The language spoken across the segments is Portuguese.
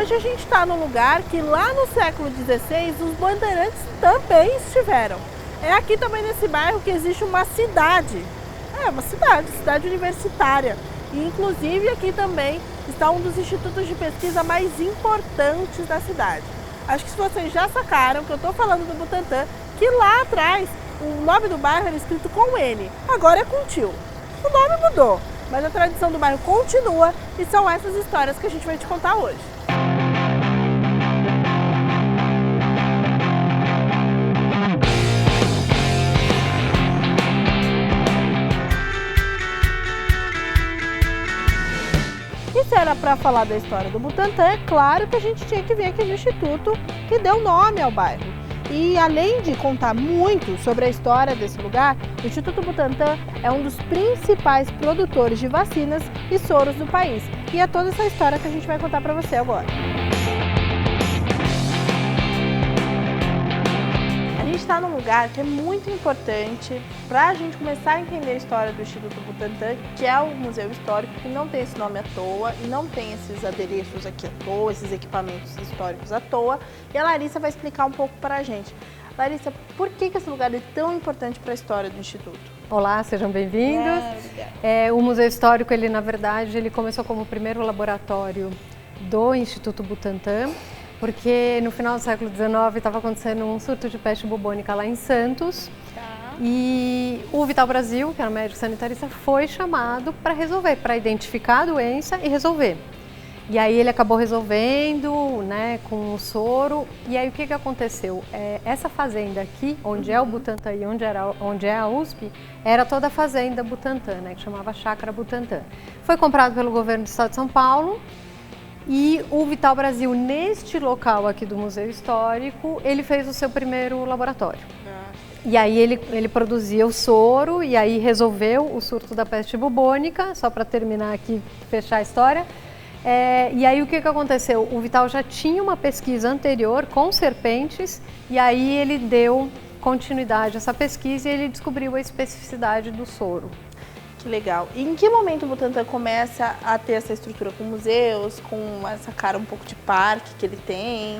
hoje a gente está num lugar que lá no século XVI os bandeirantes também estiveram. É aqui também nesse bairro que existe uma cidade. Uma cidade universitária. E inclusive aqui também está um dos institutos de pesquisa mais importantes da cidade. Acho que se vocês já sacaram que eu estou falando do Butantã, que lá atrás o nome do bairro era escrito com N, agora é com tio. O nome mudou, mas a tradição do bairro continua e são essas histórias que a gente vai te contar hoje. E se era para falar da história do Butantã, é claro que a gente tinha que vir aqui no instituto que deu nome ao bairro. E além de contar muito sobre a história desse lugar, o Instituto Butantã é um dos principais produtores de vacinas e soros do país. E é toda essa história que a gente vai contar para você agora. A gente está num lugar que é muito importante para a gente começar a entender a história do Instituto Butantã, que é o Museu Histórico, que não tem esse nome à toa e não tem esses adereços aqui à toa, esses equipamentos históricos à toa. E a Larissa vai explicar um pouco para a gente. Larissa, por que esse lugar é tão importante para a história do Instituto? Olá, sejam bem-vindos. O Museu Histórico, na verdade, ele começou como o primeiro laboratório do Instituto Butantã, porque no final do século XIX estava acontecendo um surto de peste bubônica lá em Santos. E o Vital Brasil, que era um médico sanitarista, foi chamado para resolver, para identificar a doença e resolver. E aí ele acabou resolvendo, né, com o soro. E aí o que aconteceu? Essa fazenda aqui, onde é o Butantã e onde é a USP, era toda a fazenda Butantã, né, que chamava Chácara Butantã. Foi comprado pelo governo do estado de São Paulo. E o Vital Brasil, neste local aqui do Museu Histórico, ele fez o seu primeiro laboratório. E aí ele produzia o soro e aí resolveu o surto da peste bubônica, só para terminar aqui, fechar a história. E aí o que aconteceu? O Vital já tinha uma pesquisa anterior com serpentes e aí ele deu continuidade a essa pesquisa e ele descobriu a especificidade do soro. Que legal. E em que momento o Butantã começa a ter essa estrutura com museus, com essa cara um pouco de parque que ele tem?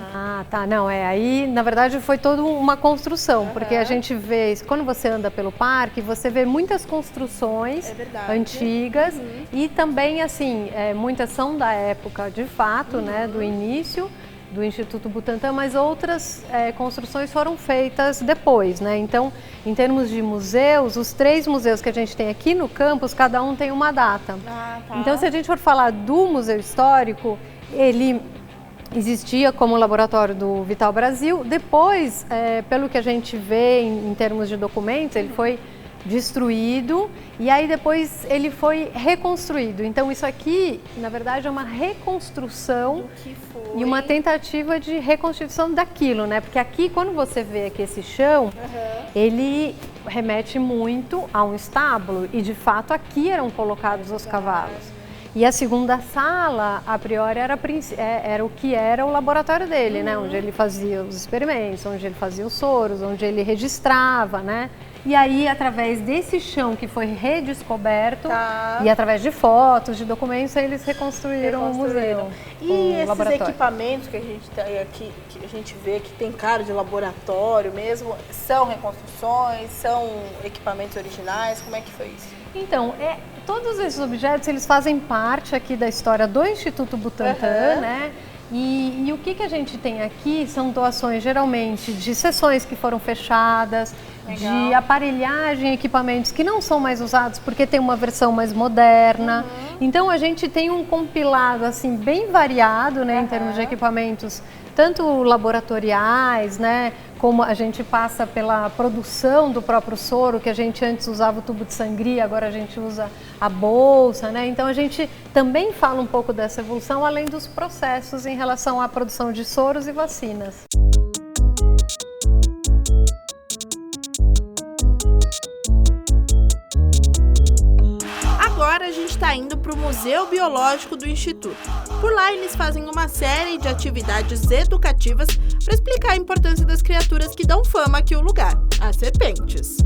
Aí na verdade foi toda uma construção, porque a gente vê, quando você anda pelo parque, você vê muitas construções antigas e também assim, muitas são da época de fato, né, do início do Instituto Butantã, mas outras construções foram feitas depois, né? Então, em termos de museus, os 3 museus que a gente tem aqui no campus, cada um tem uma data. Então, se a gente for falar do Museu Histórico, ele existia como laboratório do Vital Brasil. Depois, pelo que a gente vê em termos de documentos, ele foi destruído e aí depois ele foi reconstruído. Então isso aqui, na verdade, é uma reconstrução do que foi. E uma tentativa de reconstituição daquilo, né? Porque aqui, quando você vê aqui esse chão, ele remete muito a um estábulo e de fato aqui eram colocados os cavalos. E a segunda sala, a priori, era o que era o laboratório dele, né? Onde ele fazia os experimentos, onde ele fazia os soros, onde ele registrava, né? E aí, através desse chão que foi redescoberto e através de fotos, de documentos, eles reconstruíram o museu. E esses equipamentos que a gente tem aqui, que a gente vê que tem cara de laboratório mesmo, são reconstruções, são equipamentos originais? Como é que foi isso? Então, todos esses objetos, eles fazem parte aqui da história do Instituto Butantã, né? E o que a gente tem aqui são doações, geralmente, de sessões que foram fechadas, de aparelhagem, equipamentos que não são mais usados porque tem uma versão mais moderna. Então, a gente tem um compilado, assim, bem variado, né, em termos de equipamentos, tanto laboratoriais, né, como a gente passa pela produção do próprio soro, que a gente antes usava o tubo de sangria, agora a gente usa a bolsa, né? Então a gente também fala um pouco dessa evolução, além dos processos em relação à produção de soros e vacinas. Agora a gente está indo para o Museu Biológico do Instituto. Por lá eles fazem uma série de atividades educativas para explicar a importância das criaturas que dão fama aqui ao lugar, as serpentes.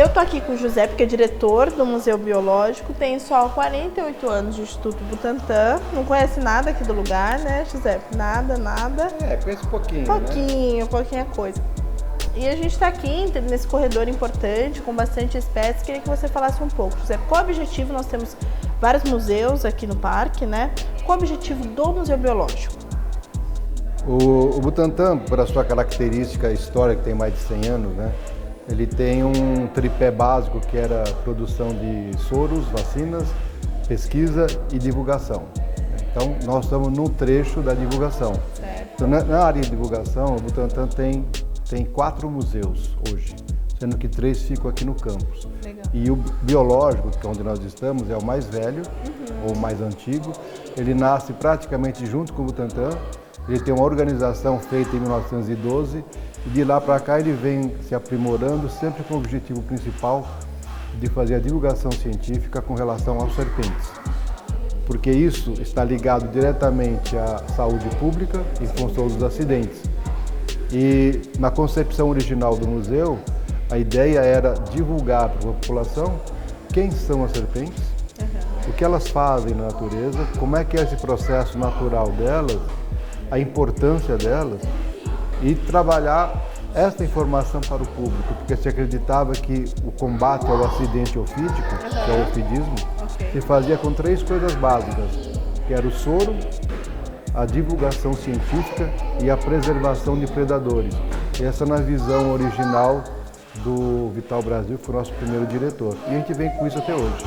Eu tô aqui com o José, que é diretor do Museu Biológico, tem só 48 anos de Instituto Butantan, não conhece nada aqui do lugar, né, José? Nada. Conheço pouquinho, Pouquinha coisa. E a gente está aqui nesse corredor importante, com bastante espécies. Queria que você falasse um pouco, José, qual o objetivo? Nós temos vários museus aqui no parque, né? Qual o objetivo do Museu Biológico? O Butantan, por a sua característica histórica, que tem mais de 100 anos, né? Ele tem um tripé básico que era a produção de soros, vacinas, pesquisa e divulgação. Então, nós estamos no trecho da divulgação. Certo. Então, na área de divulgação, o Butantan tem 4 museus hoje, sendo que 3 ficam aqui no campus. Legal. E o biológico, que é onde nós estamos, é o mais velho, ou mais antigo. Ele nasce praticamente junto com o Butantan. Ele tem uma organização feita em 1912 e de lá para cá ele vem se aprimorando, sempre com o objetivo principal de fazer a divulgação científica com relação aos serpentes. Porque isso está ligado diretamente à saúde pública em função dos acidentes. E na concepção original do museu, a ideia era divulgar para a população quem são as serpentes, o que elas fazem na natureza, como é que é esse processo natural delas, a importância delas e trabalhar essa informação para o público, porque se acreditava que o combate ao acidente ofídico, que é o ofidismo, se fazia com 3 coisas básicas, que era o soro, a divulgação científica e a preservação de predadores. E essa na visão original do Vital Brasil, que foi o nosso primeiro diretor. E a gente vem com isso até hoje.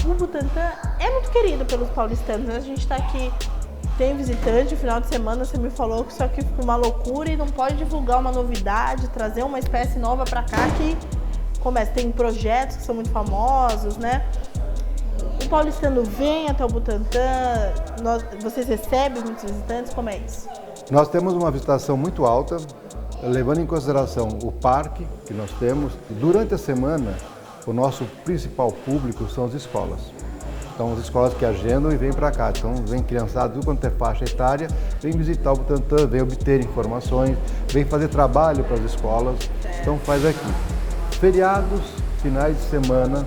O Butantan é muito querido pelos paulistanos, né? A gente está aqui, tem visitante, final de semana você me falou que isso aqui fica uma loucura e não pode divulgar uma novidade, trazer uma espécie nova para cá que começa. Tem projetos que são muito famosos, né? O paulistano vem até o Butantan, vocês recebem muitos visitantes, como é isso? Nós temos uma visitação muito alta, levando em consideração o parque que nós temos. Durante a semana, o nosso principal público são as escolas. Então, as escolas que agendam e vêm para cá. Então, vem criançada, tudo quanto é faixa etária, vem visitar o Butantan, vem obter informações, vem fazer trabalho para as escolas. Então, faz aqui. Feriados, finais de semana,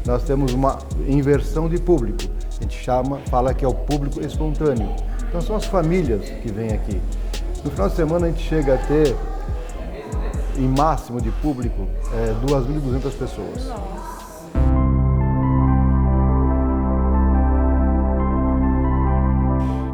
nós temos uma inversão de público. A gente fala que é o público espontâneo. Então, são as famílias que vêm aqui. No final de semana, a gente chega a ter, em máximo de público, 2.200 pessoas.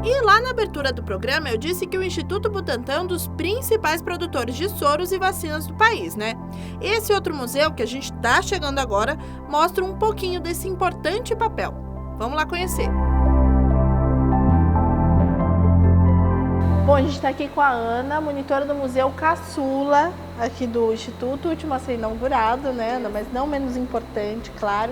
E lá na abertura do programa eu disse que o Instituto Butantan é um dos principais produtores de soros e vacinas do país, né? Esse outro museu que a gente está chegando agora mostra um pouquinho desse importante papel. Vamos lá conhecer. Bom, a gente está aqui com a Ana, monitora do Museu Caçula, aqui do Instituto, último a ser inaugurado, né, Ana? Mas não menos importante, claro.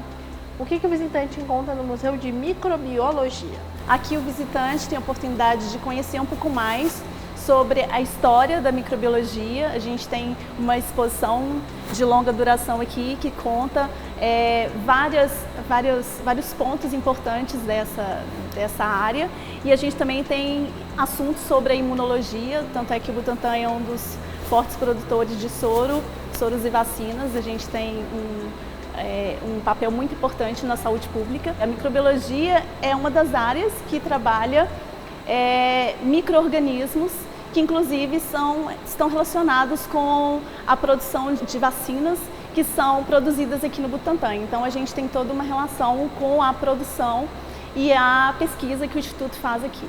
O que o visitante encontra no Museu de Microbiologia? Aqui o visitante tem a oportunidade de conhecer um pouco mais sobre a história da microbiologia. A gente tem uma exposição de longa duração aqui que conta vários pontos importantes dessa área. E a gente também tem assuntos sobre a imunologia, tanto é que o Butantan é um dos fortes produtores de soros e vacinas. A gente tem um papel muito importante na saúde pública. A microbiologia é uma das áreas que trabalha micro-organismos que inclusive estão relacionados com a produção de vacinas que são produzidas aqui no Butantan. Então a gente tem toda uma relação com a produção e a pesquisa que o Instituto faz aqui.